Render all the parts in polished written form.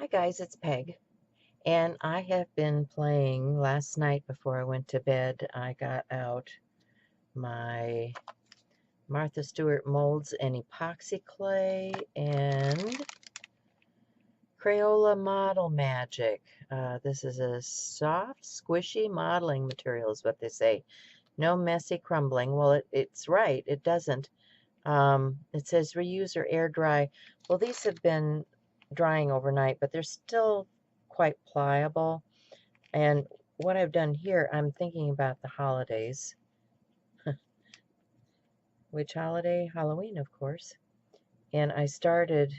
Hi guys, it's Peg, and I have been playing. Last night before I went to bed, I got out my Martha Stewart molds and epoxy clay and Crayola Model Magic. This is a soft, squishy modeling material is what they say. No messy crumbling. Well, it's right. It doesn't. It says reuse or air dry. Well, these have been drying overnight, but they're still quite pliable. And what I've done here, I'm thinking about the holidays. Which holiday? Halloween, of course. And I started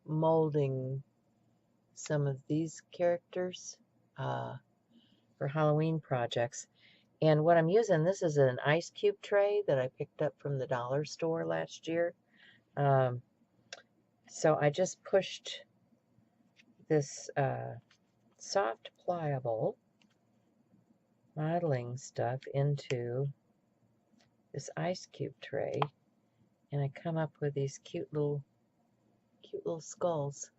molding some of these characters for Halloween projects. And what I'm using, this is an ice cube tray that I picked up from the dollar store last year. Um, so I just pushed this soft, pliable modeling stuff into this ice cube tray, and I come up with these cute little skulls.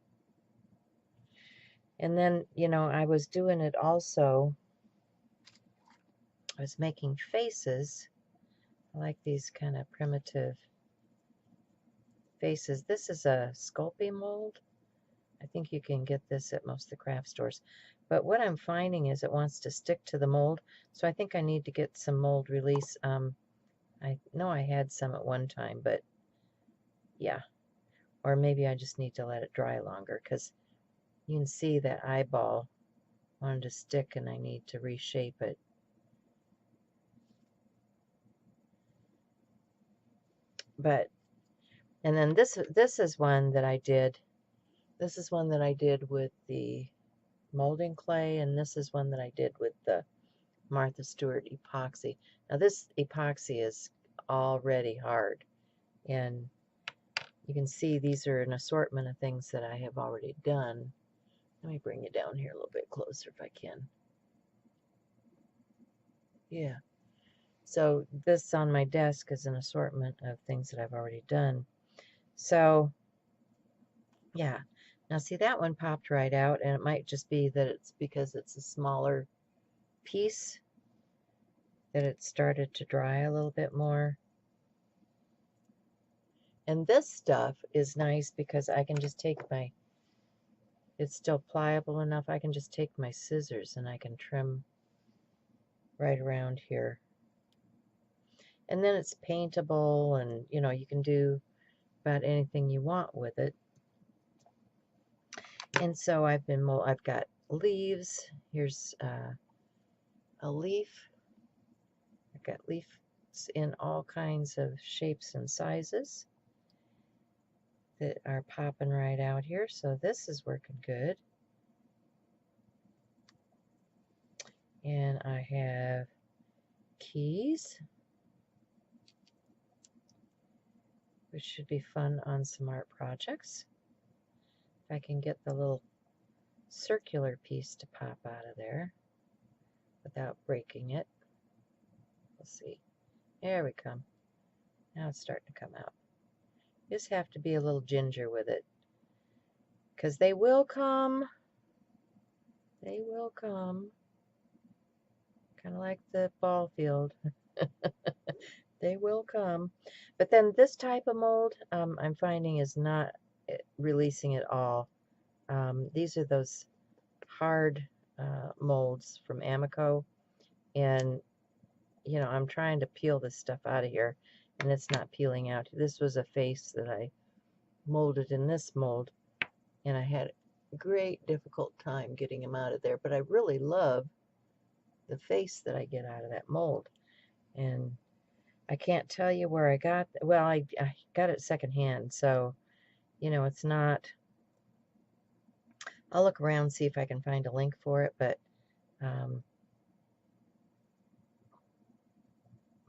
And then, I was doing it also, I was making faces. I like these kind of primitive faces. This is a Sculpey mold. I think you can get this at most of the craft stores. But what I'm finding is it wants to stick to the mold, so I think I need to get some mold release. I know I had some at one time, but yeah. Or maybe I just need to let it dry longer, because you can see that eyeball wanted to stick and I need to reshape it. But, and then this is one that I did. This is one that I did with the molding clay, and this is one that I did with the Martha Stewart epoxy. Now this epoxy is already hard, and you can see these are an assortment of things that I have already done. Let me bring you down here a little bit closer if I can. Yeah. So this on my desk is an assortment of things that I've already done. So, yeah. Now see, that one popped right out, and it might just be that it's because it's a smaller piece that it started to dry a little bit more. And this stuff is nice because I can just take my, it's still pliable enough, I can just take my scissors and I can trim right around here. And then it's paintable, and you can do about anything you want with it. And so I've got leaves. Here's a leaf. I've got leaves in all kinds of shapes and sizes that are popping right out here. So this is working good. And I have keys, which should be fun on some art projects. If I can get the little circular piece to pop out of there without breaking it. We'll see. There we come. Now it's starting to come out. You just have to be a little ginger with it, because they will come. They will come. Kind of like the ball field. They will come. But then this type of mold, I'm finding is not releasing at all. These are those hard molds from Amico. And, I'm trying to peel this stuff out of here, and it's not peeling out. This was a face that I molded in this mold, and I had a great difficult time getting him out of there. But I really love the face that I get out of that mold. And I can't tell you where I got, well, I got it secondhand, so, it's not, I'll look around, see if I can find a link for it, but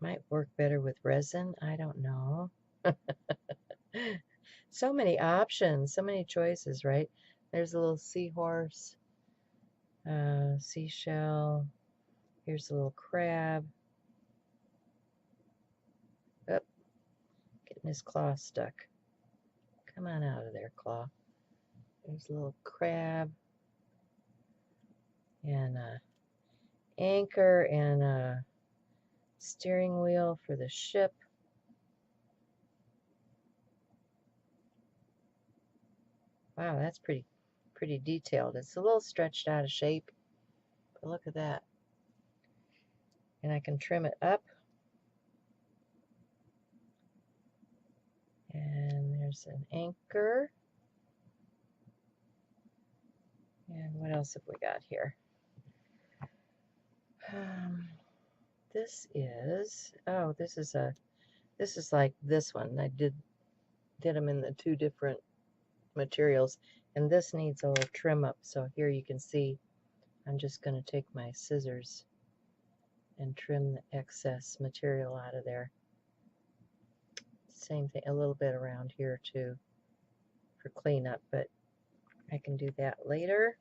might work better with resin, I don't know. So many options, so many choices, right? There's a little seahorse, seashell, here's a little crab. Oh, getting his claw stuck. Come on out of there, claw. There's a little crab and a anchor and a steering wheel for the ship. Wow, that's pretty detailed. It's a little stretched out of shape, but look at that. And I can trim it up. And there's an anchor. And what else have we got here? This is like this one. I did them in the two different materials, and this needs a little trim up. So here you can see I'm just going to take my scissors and trim the excess material out of there. Same thing, a little bit around here too for cleanup, but I can do that later.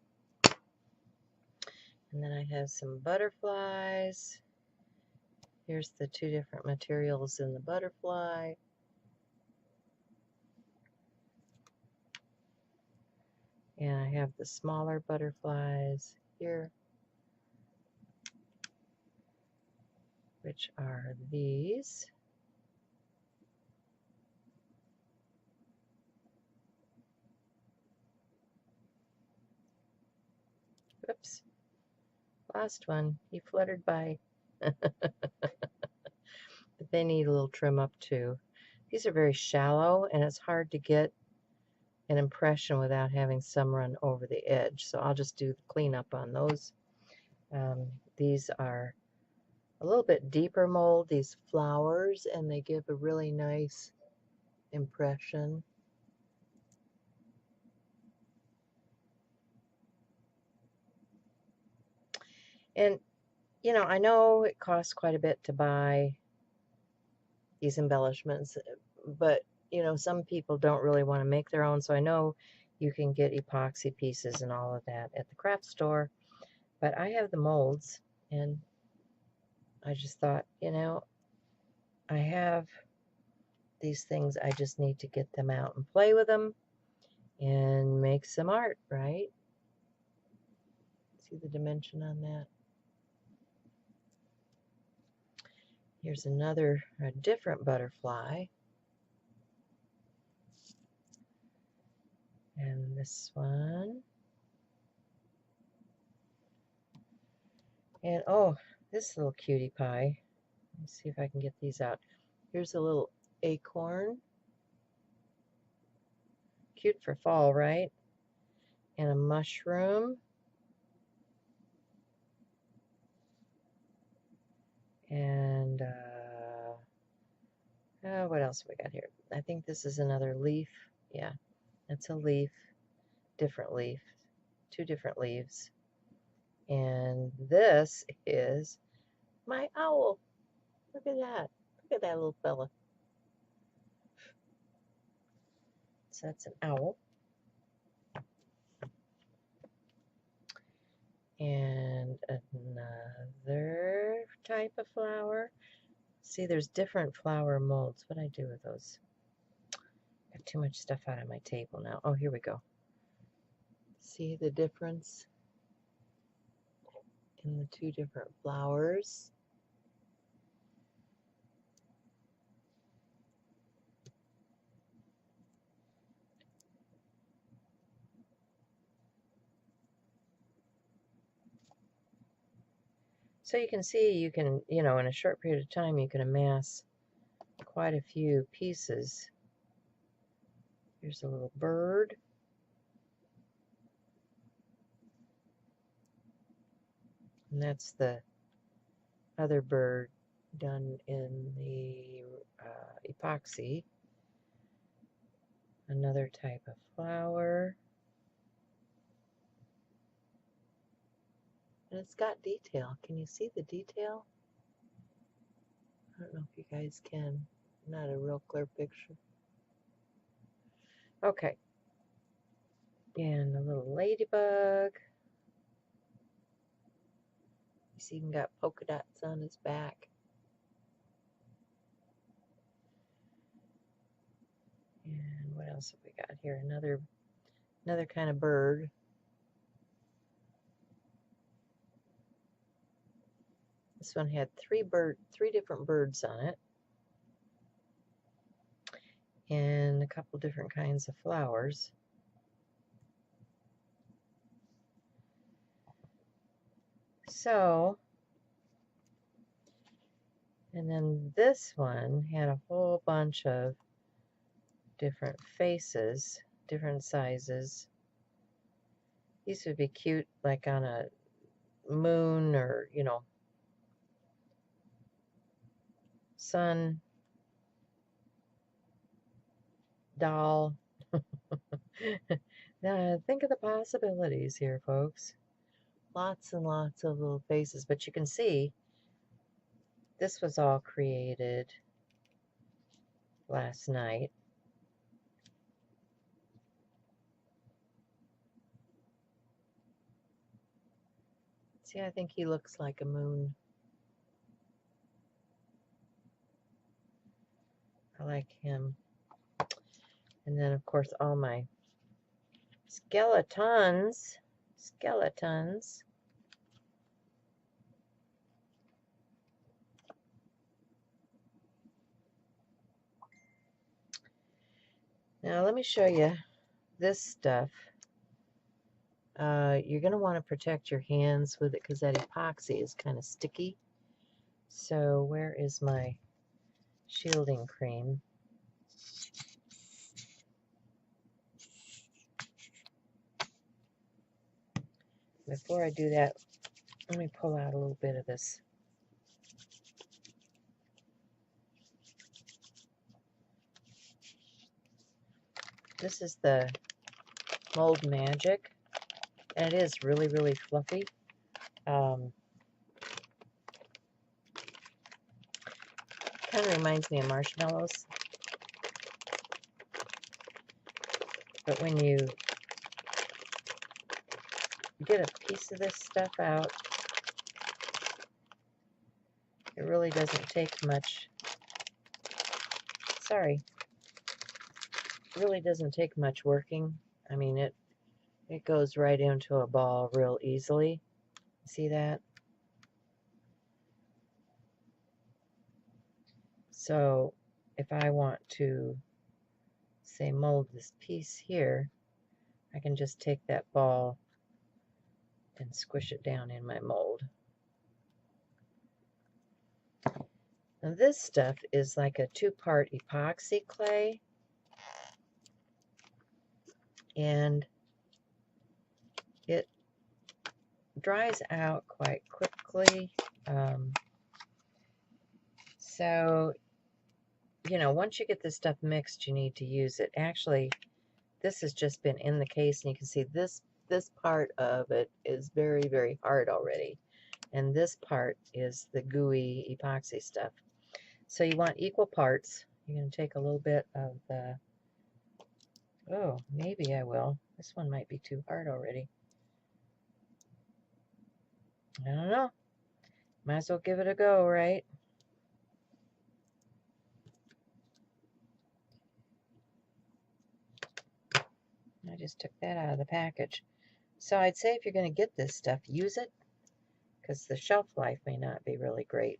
And then I have some butterflies. Here's the two different materials in the butterfly. And I have the smaller butterflies here, which are these. Whoops, last one. He fluttered by. But they need a little trim up too. These are very shallow, and it's hard to get an impression without having some run over the edge. So I'll just do the cleanup on those. These are a little bit deeper mold, these flowers, and they give a really nice impression. And, you know, I know it costs quite a bit to buy these embellishments, but, you know, some people don't really want to make their own. So I know you can get epoxy pieces and all of that at the craft store. But I have the molds, and I just thought, you know, I have these things. I just need to get them out and play with them and make some art, right? See the dimension on that? Here's another, a different butterfly. And this one. And oh, this little cutie pie. Let's see if I can get these out. Here's a little acorn. Cute for fall, right? And a mushroom. And what else have we got here? I think this is another leaf. Yeah, that's a leaf. Different leaf. Two different leaves. And this is my owl. Look at that. Look at that little fella. So that's an owl. And another type of flower. See, there's different flower molds. What do I do with those? I have too much stuff out on my table now. Oh, here we go. See the difference in the two different flowers? So you can see, you can, you know, in a short period of time, you can amass quite a few pieces. Here's a little bird. And that's the other bird done in the epoxy. Another type of flower. And it's got detail. Can you see the detail? I don't know if you guys can. Not a real clear picture. Okay. And a little ladybug. He's even got polka dots on his back. And what else have we got here? Another Another kind of bird. This one had three different birds on it, and a couple different kinds of flowers. So, and then this one had a whole bunch of different faces, different sizes. These would be cute like on a moon or, you know, sun doll. Now, think of the possibilities here, folks. Lots and lots of little faces, but you can see this was all created last night. See, I think he looks like a moon. I like him. And then, of course, all my skeletons. Now, let me show you this stuff. You're going to want to protect your hands with it because that epoxy is kind of sticky. So, where is my shielding cream? Before I do that, let me pull out a little bit of this. This is the Mold Magic, and it is really, really fluffy. Kind of reminds me of marshmallows. But when you get a piece of this stuff out, it really doesn't take much. Sorry. It really doesn't take much working. I mean, it goes right into a ball real easily. See that? So if I want to, say, mold this piece here, I can just take that ball and squish it down in my mold. Now this stuff is like a 2-part epoxy clay, and it dries out quite quickly. So, you know, once you get this stuff mixed, you need to use it. Actually, this has just been in the case, and you can see this part of it is very, very hard already. And this part is the gooey epoxy stuff. So you want equal parts. You're going to take a little bit of the, oh, maybe I will. This one might be too hard already. I don't know. Might as well give it a go, right? I just took that out of the package. So I'd say if you're going to get this stuff, use it, because the shelf life may not be really great.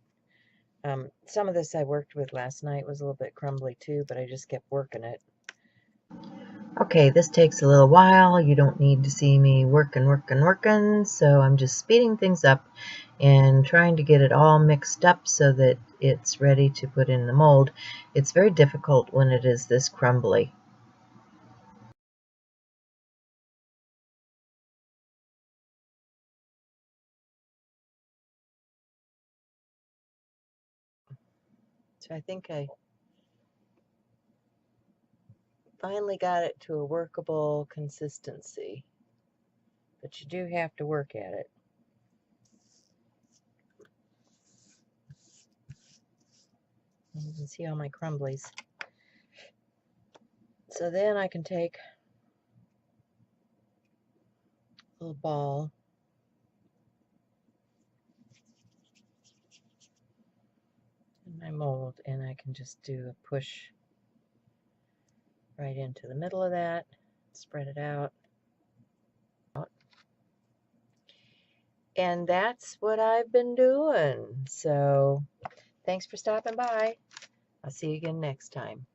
Some of this I worked with last night was a little bit crumbly too, but I just kept working it. Okay, this takes a little while. You don't need to see me working, so I'm just speeding things up and trying to get it all mixed up so that it's ready to put in the mold. It's very difficult when it is this crumbly. So I think I finally got it to a workable consistency, but you do have to work at it. And you can see all my crumblies. So then I can take a little ball in my mold, and I can just do a push right into the middle of that, spread it out. And that's what I've been doing. So thanks for stopping by. I'll see you again next time.